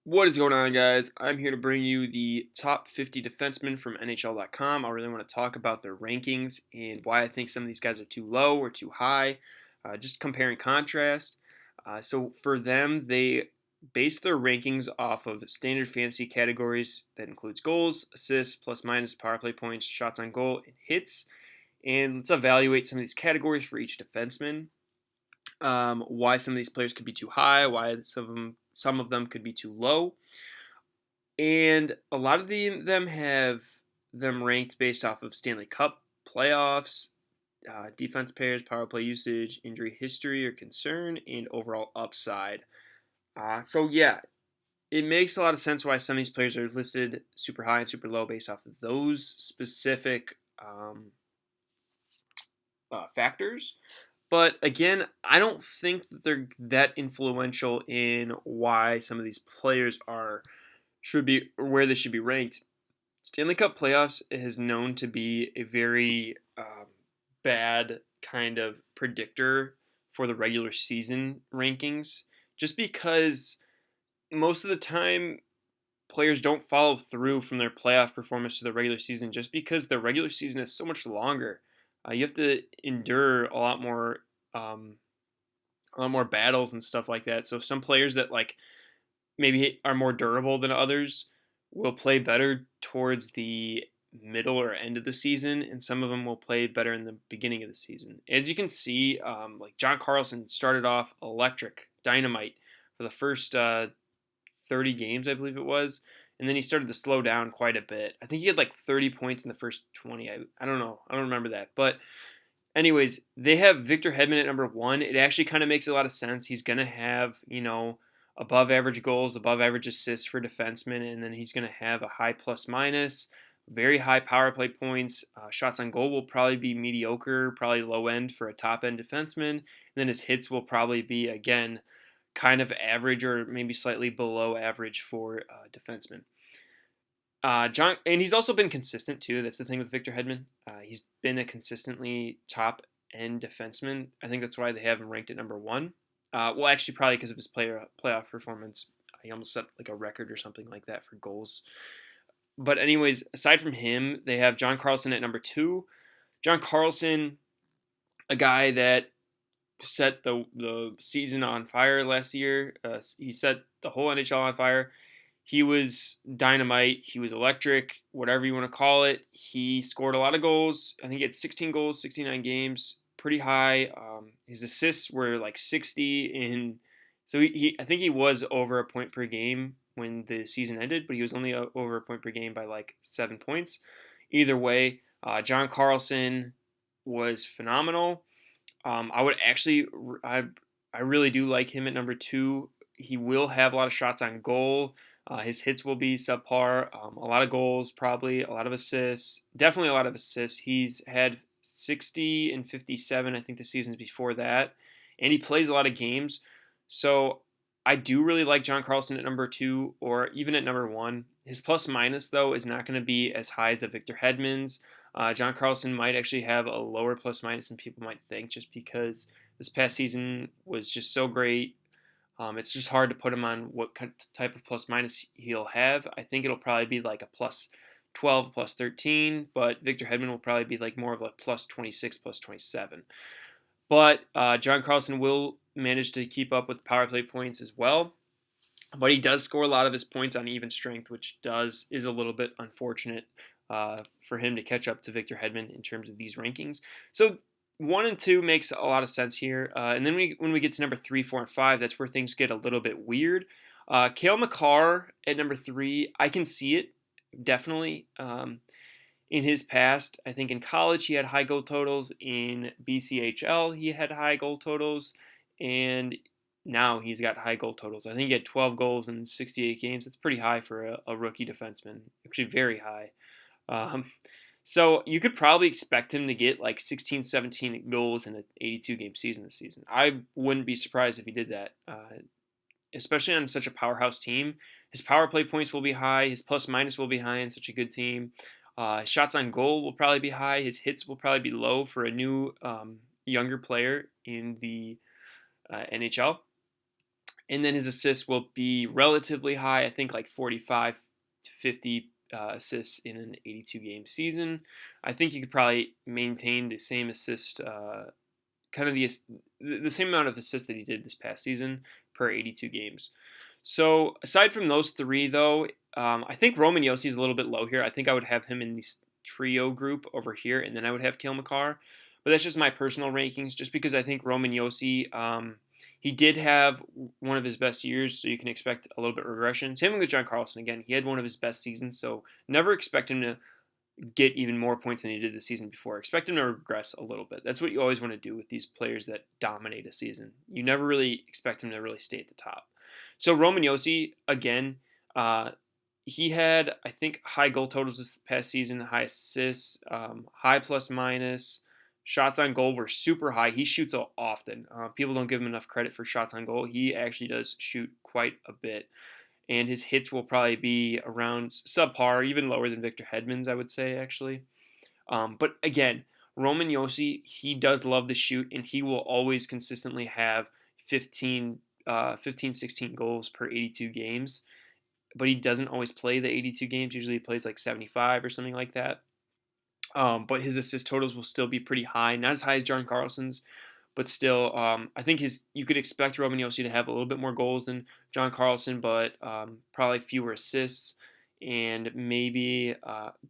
What is going on, guys? I'm here to bring you the top 50 defensemen from NHL.com. I really want to talk about their rankings and why I think some of these guys are too low or too high, just compare and contrast. So, for them, they base their rankings off of standard fantasy categories that includes goals, assists, plus minus, power play points, shots on goal, and hits. And let's evaluate some of these categories for each defenseman. Why some of these players could be too high, why some of them could be too low, and a lot of them have them ranked based off of Stanley Cup playoffs, defense pairs, power play usage, injury history or concern, and overall upside. So yeah, it makes a lot of sense why some of these players are listed super high and super low based off of those specific factors. But again, I don't think that they're that influential in why some of these players should be or where they should be ranked. Stanley Cup playoffs is known to be a very bad kind of predictor for the regular season rankings, just because most of the time players don't follow through from their playoff performance to the regular season, just because the regular season is so much longer. You have to endure um, a lot more battles and stuff like that. So some players that like maybe are more durable than others will play better towards the middle or end of the season, and some of them will play better in the beginning of the season. As you can see, like John Carlson started off electric, dynamite for the first 30 games, I believe it was, and then he started to slow down quite a bit. I think he had like 30 points in the first 20. I don't know. I don't remember that. But anyways, they have Victor Hedman at number one. It actually kind of makes a lot of sense. He's going to have, above average goals, above average assists for defensemen, and then he's going to have a high plus minus, very high power play points. Shots on goal will probably be mediocre, probably low end for a top end defenseman. And then his hits will probably be, again, kind of average or maybe slightly below average for defensemen. John, and he's also been consistent too. That's the thing with Victor Hedman. He's been a consistently top end defenseman. I think that's why they have him ranked at number one. Well, actually, probably because of his playoff performance. He almost set like a record or something like that for goals. But anyways, aside from him, they have John Carlson at number two. John Carlson, a guy that set the season on fire last year. He set the whole NHL on fire. He was dynamite. He was electric, whatever you want to call it. He scored a lot of goals. I think he had 16 goals, 69 games, pretty high. His assists were like 60 in. So I think he was over a point per game when the season ended, but he was only over a point per game by like 7 points. Either way, John Carlson was phenomenal. I would actually, I really do like him at number two. He will have a lot of shots on goal. His hits will be subpar. A lot of goals, probably a lot of assists. Definitely a lot of assists. He's had 60 and 57, I think, the seasons before that, and he plays a lot of games. So I do really like John Carlson at number two, or even at number one. His plus minus though is not going to be as high as the Victor Hedman's. John Carlson might actually have a lower plus minus than people might think, just because this past season was just so great. It's just hard to put him on what type of plus minus he'll have. I think it'll probably be like a plus 12, plus 13, but Victor Hedman will probably be like more of a plus 26, plus 27. But John Carlson will manage to keep up with power play points as well. But he does score a lot of his points on even strength, which is a little bit unfortunate for him to catch up to Victor Hedman in terms of these rankings. So 1 and 2 makes a lot of sense here. And then when we get to number 3, 4, and 5, that's where things get a little bit weird. Cale Makar at number 3, I can see it, definitely. In his past, I think in college he had high goal totals. In BCHL, he had high goal totals. And now he's got high goal totals. I think he had 12 goals in 68 games. That's pretty high for a rookie defenseman. Actually, very high. So you could probably expect him to get like 16, 17 goals in an 82-game season this season. I wouldn't be surprised if he did that, especially on such a powerhouse team. His power play points will be high. His plus minus will be high in such a good team. Shots on goal will probably be high. His hits will probably be low for a new younger player in the NHL. And then his assists will be relatively high. I think like 45 to 50 assists in an 82 game season. I think you could probably maintain the same assist, kind of the same amount of assists that he did this past season per 82 games. So aside from those three, though, I think Roman Josi is a little bit low here. I think I would have him in this trio group over here, and then I would have Cale Makar. But that's just my personal rankings, just because I think Roman Josi, he did have one of his best years, so you can expect a little bit of regression. Same with John Carlson. Again, he had one of his best seasons, so never expect him to get even more points than he did the season before. Expect him to regress a little bit. That's what you always want to do with these players that dominate a season. You never really expect him to really stay at the top. So Roman Josi, again, he had, I think, high goal totals this past season, high assists, high plus minus. Shots on goal were super high. He shoots often. People don't give him enough credit for shots on goal. He actually does shoot quite a bit. And his hits will probably be around subpar, even lower than Victor Hedman's, I would say, actually. But again, Roman Josi, he does love to shoot, and he will always consistently have 15, 16 goals per 82 games. But he doesn't always play the 82 games. Usually he plays like 75 or something like that. But his assist totals will still be pretty high. Not as high as John Carlson's, but still, I think you could expect Roman Josi to have a little bit more goals than John Carlson, but probably fewer assists and maybe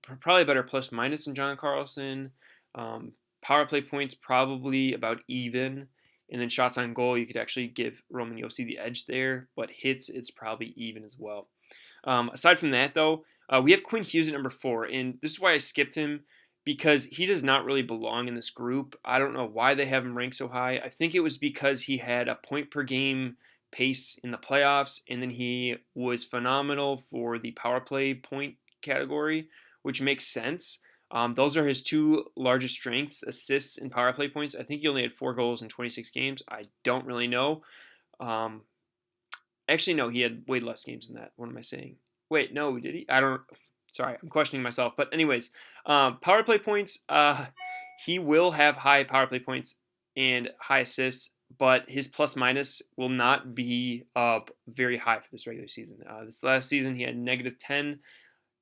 probably a better plus minus than John Carlson. Power play points probably about even, and then shots on goal you could actually give Roman Josi the edge there, but hits it's probably even as well. Aside from that, though, we have Quinn Hughes at number 4, and this is why I skipped him, because he does not really belong in this group. I don't know why they have him ranked so high. I think it was because he had a point per game pace in the playoffs, and then he was phenomenal for the power play point category, which makes sense. Those are his two largest strengths, assists and power play points. I think he only had 4 goals in 26 games. I don't really know. Actually, no, he had way less games than that. What am I saying? Wait, no, did he? I don't. Sorry, I'm questioning myself. But anyways, power play points. He will have high power play points and high assists, but his plus minus will not be very high for this regular season. This last season, he had -10.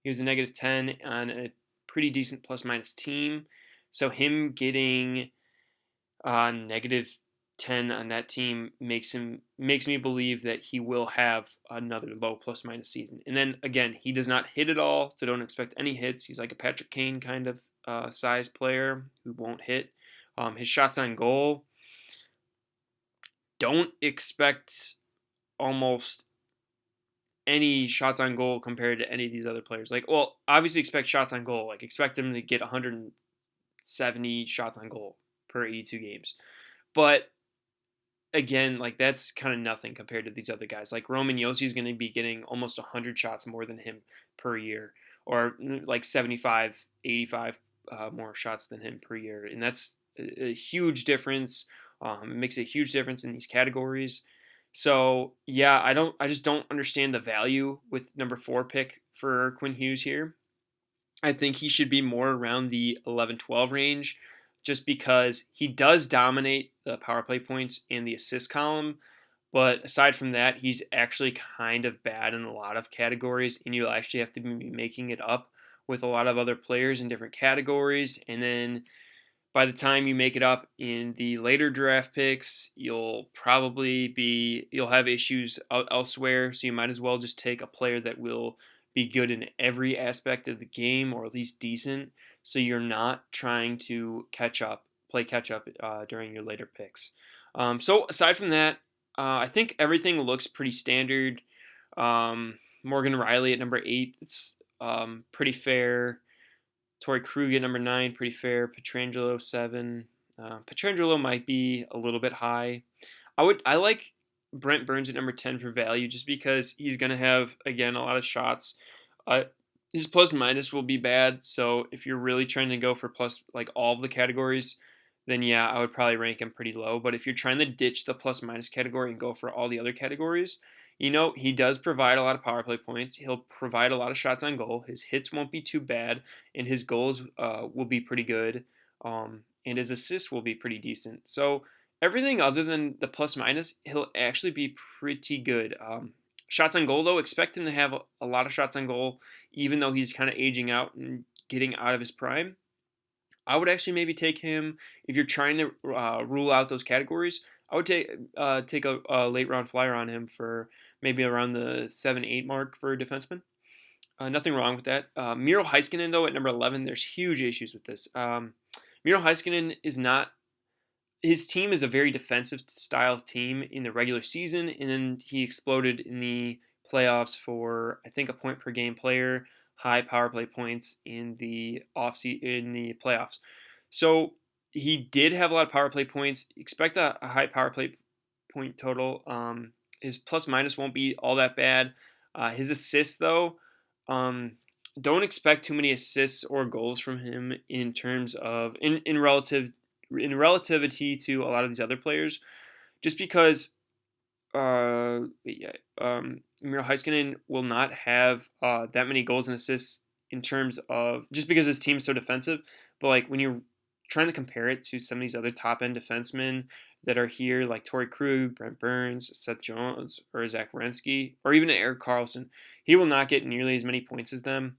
He was a -10 on a pretty decent plus minus team. So him getting -10 on that team makes me believe that he will have another low plus minus season. And then again, he does not hit at all, so don't expect any hits. He's like a Patrick Kane kind of size player who won't hit. His shots on goal, don't expect almost any shots on goal compared to any of these other players. Like, well, obviously expect shots on goal. Like, expect him to get 170 shots on goal per 82 games. But again, like that's kind of nothing compared to these other guys. Like Roman Josi is going to be getting almost 100 shots more than him per year, or like 75, 85 more shots than him per year, and that's a huge difference. It makes a huge difference in these categories. So yeah, I just don't understand the value with number 4 pick for Quinn Hughes here. I think he should be more around the 11-12 range, just because he does dominate the power play points and the assist column. But aside from that, he's actually kind of bad in a lot of categories, and you'll actually have to be making it up with a lot of other players in different categories. And then by the time you make it up in the later draft picks, you'll have issues elsewhere. So you might as well just take a player that will be good in every aspect of the game, or at least decent, so you're not trying to play catch up during your later picks. So aside from that, I think everything looks pretty standard. Morgan Riley at number 8, it's pretty fair. Torrey Krug at number 9, pretty fair. Pietrangelo 7. Pietrangelo might be a little bit high. I like Brent Burns at number 10 for value, just because he's going to have, again, a lot of shots. His plus minus will be bad, so if you're really trying to go for plus, like all of the categories, then yeah, I would probably rank him pretty low. But if you're trying to ditch the plus minus category and go for all the other categories, he does provide a lot of power play points. He'll provide a lot of shots on goal. His hits won't be too bad, and his goals will be pretty good. And his assists will be pretty decent. So Everything other than the plus minus, he'll actually be pretty good. Shots on goal, though, expect him to have a lot of shots on goal, even though he's kind of aging out and getting out of his prime. I would actually maybe take him if you're trying to rule out those categories. I would take a late round flyer on him for maybe around the 7-8 mark for a defenseman. Nothing wrong with that. Miro Heiskanen, though, at number 11, there's huge issues with this. Miro Heiskanen is not. His team is a very defensive style team in the regular season, and then he exploded in the playoffs for I think a point per game player, high power play points in the in the playoffs. So he did have a lot of power play points. Expect a high power play point total. His plus minus won't be all that bad. His assists though, don't expect too many assists or goals from him in terms of in relativity to a lot of these other players, just because Miro Heiskanen will not have that many goals and assists in terms of just because his team's so defensive. But like when you're trying to compare it to some of these other top end defensemen that are here, like Torrey Krug, Brent Burns, Seth Jones, or Zach Werenski, or even Erik Karlsson, he will not get nearly as many points as them.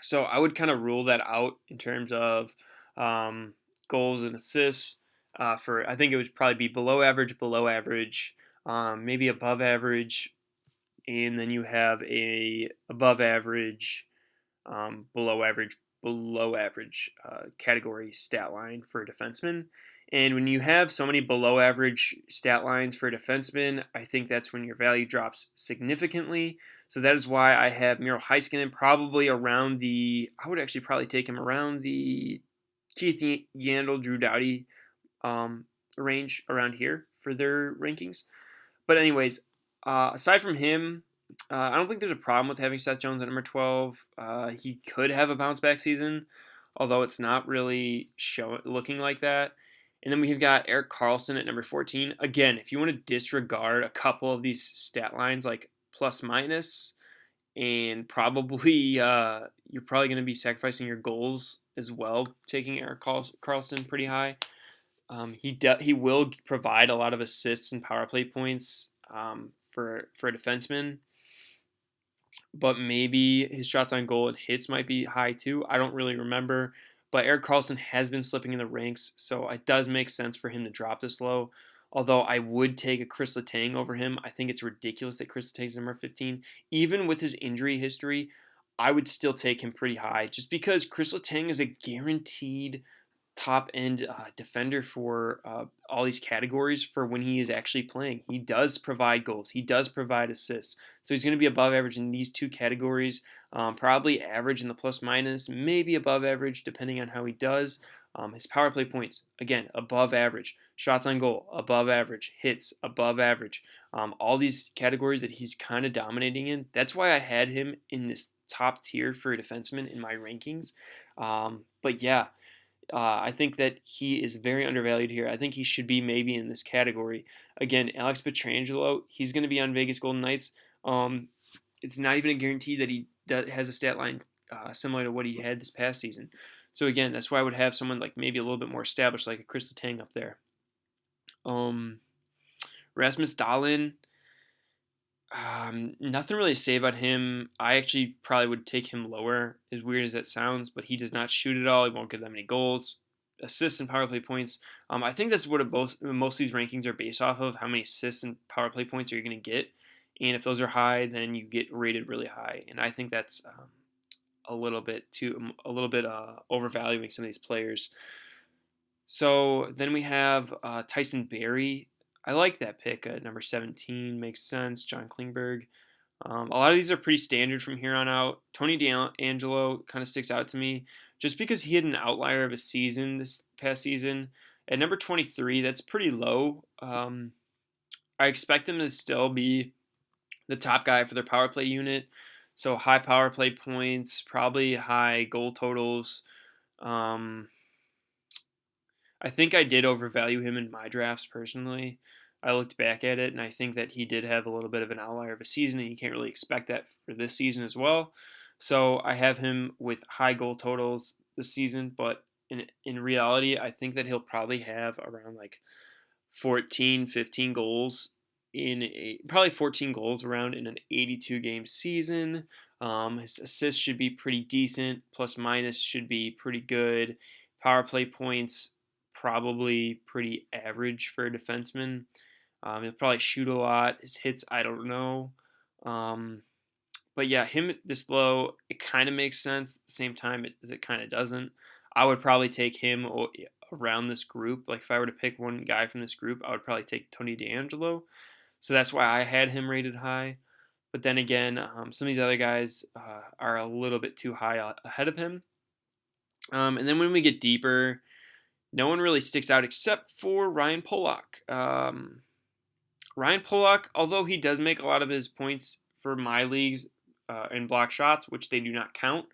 So I would kind of rule that out in terms of goals and assists. For I think it would probably be below average, maybe above average, and then you have a above average, below average category stat line for a defenseman. And when you have so many below average stat lines for a defenseman, I think that's when your value drops significantly. So that is why I have Miro Heiskanen probably around the. I would actually probably take him around the Keith Yandel, Drew Doughty range around here for their rankings. But anyways, aside from him, I don't think there's a problem with having Seth Jones at number 12. He could have a bounce back season, although it's not really looking like that. And then we've got Erik Karlsson at number 14. Again, if you want to disregard a couple of these stat lines like plus minus, and probably you're probably going to be sacrificing your goals as well, taking Erik Karlsson pretty high. He will provide a lot of assists and power play points for a defenseman, but maybe his shots on goal and hits might be high too. I don't really remember, but Erik Karlsson has been slipping in the ranks, so it does make sense for him to drop this low. Although I would take a Kris Letang over him. I think it's ridiculous that Kris Letang's number 15. Even with his injury history, I would still take him pretty high just because Kris Letang is a guaranteed top end defender for all these categories for when he is actually playing. He does provide goals. He does provide assists. So he's going to be above average in these two categories. Probably average in the plus minus, maybe above average depending on how he does. His power play points, again, above average. Shots on goal, above average. Hits, above average. All these categories that he's kind of dominating in. That's why I had him in this top tier for a defenseman in my rankings. But yeah, I think that he is very undervalued here. I think he should be maybe in this category. Again, Alex Pietrangelo, he's going to be on Vegas Golden Knights. It's not even a guarantee that he has a stat line similar to what he had this past season. So again, that's why I would have someone like maybe a little bit more established, like a Kris Letang up there. Rasmus Dahlin, nothing really to say about him. I actually probably would take him lower, as weird as that sounds, but he does not shoot at all. He won't get that many goals, assists, and power play points. I think that's what most of these rankings are based off of, how many assists and power play points are you going to get. And if those are high, then you get rated really high. And I think that's a little bit overvaluing some of these players. So then we have Tyson Barrie. I like that pick at number 17. Makes sense. John Klingberg. A lot of these are pretty standard from here on out. Tony Deangelo kind of sticks out to me just because he had an outlier of a season this past season. At number 23, that's pretty low. I expect him to still be the top guy for their power play unit. So high power play points, probably high goal totals. I think I did overvalue him in my drafts personally. I looked back at it, and I think that he did have a little bit of an outlier of a season, and you can't really expect that for this season as well. So I have him with high goal totals this season, but in reality, I think that he'll probably have around like 14, 15 goals probably 14 goals around in an 82 game season. His assists should be pretty decent. Plus minus should be pretty good. Power play points probably pretty average for a defenseman. He'll probably shoot a lot. His hits, I don't know. But yeah, him this low, it kind of makes sense. At the same time, it kind of doesn't. I would probably take him around this group. Like if I were to pick one guy from this group, I would probably take Tony Deangelo. So that's why I had him rated high. But then again, some of these other guys are a little bit too high ahead of him. And then when we get deeper, no one really sticks out except for Ryan Pulock. Ryan Pulock, although he does make a lot of his points for my leagues in block shots, which they do not count.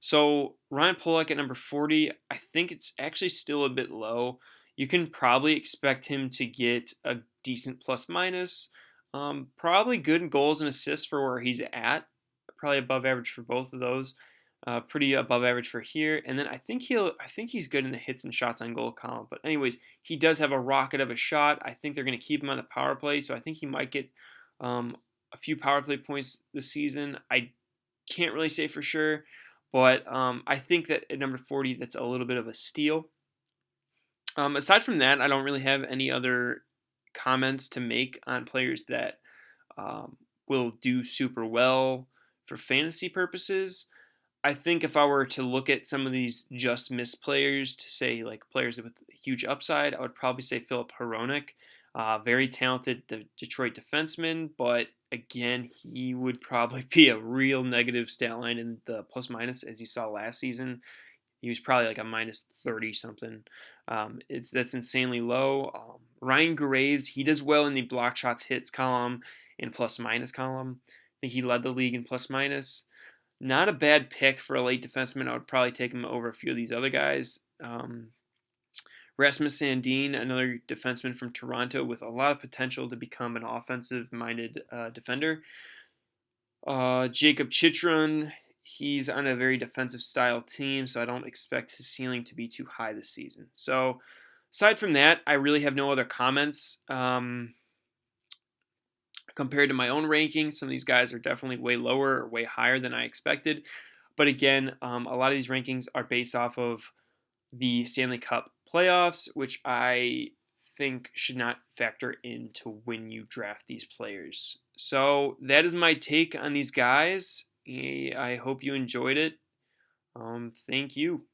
So Ryan Pulock at number 40, I think it's actually still a bit low. You can probably expect him to get a decent plus minus. Probably good goals and assists for where he's at. Probably above average for both of those. Pretty above average for here. And then I think he's good in the hits and shots on goal column. But anyways, he does have a rocket of a shot. I think they're going to keep him on the power play, so I think he might get a few power play points this season. I can't really say for sure, but I think that at number 40, that's a little bit of a steal. Aside from that, I don't really have any other comments to make on players that will do super well for fantasy purposes. I think if I were to look at some of these just miss players, to say like players with huge upside, I would probably say Filip Hronek, very talented Detroit defenseman, but again, he would probably be a real negative stat line in the plus minus as you saw last season. He was probably like a minus 30 something. That's insanely low. Ryan Graves, he does well in the block shots hits column and plus minus column. I think he led the league in plus minus. Not a bad pick for a late defenseman. I would probably take him over a few of these other guys. Rasmus Sandin, another defenseman from Toronto with a lot of potential to become an offensive-minded defender. Jacob Chychrun, he's on a very defensive-style team, so I don't expect his ceiling to be too high this season. So, aside from that, I really have no other comments. Compared to my own rankings, some of these guys are definitely way lower or way higher than I expected. But again, a lot of these rankings are based off of the Stanley Cup playoffs, which I think should not factor into when you draft these players. So that is my take on these guys. I hope you enjoyed it. Thank you.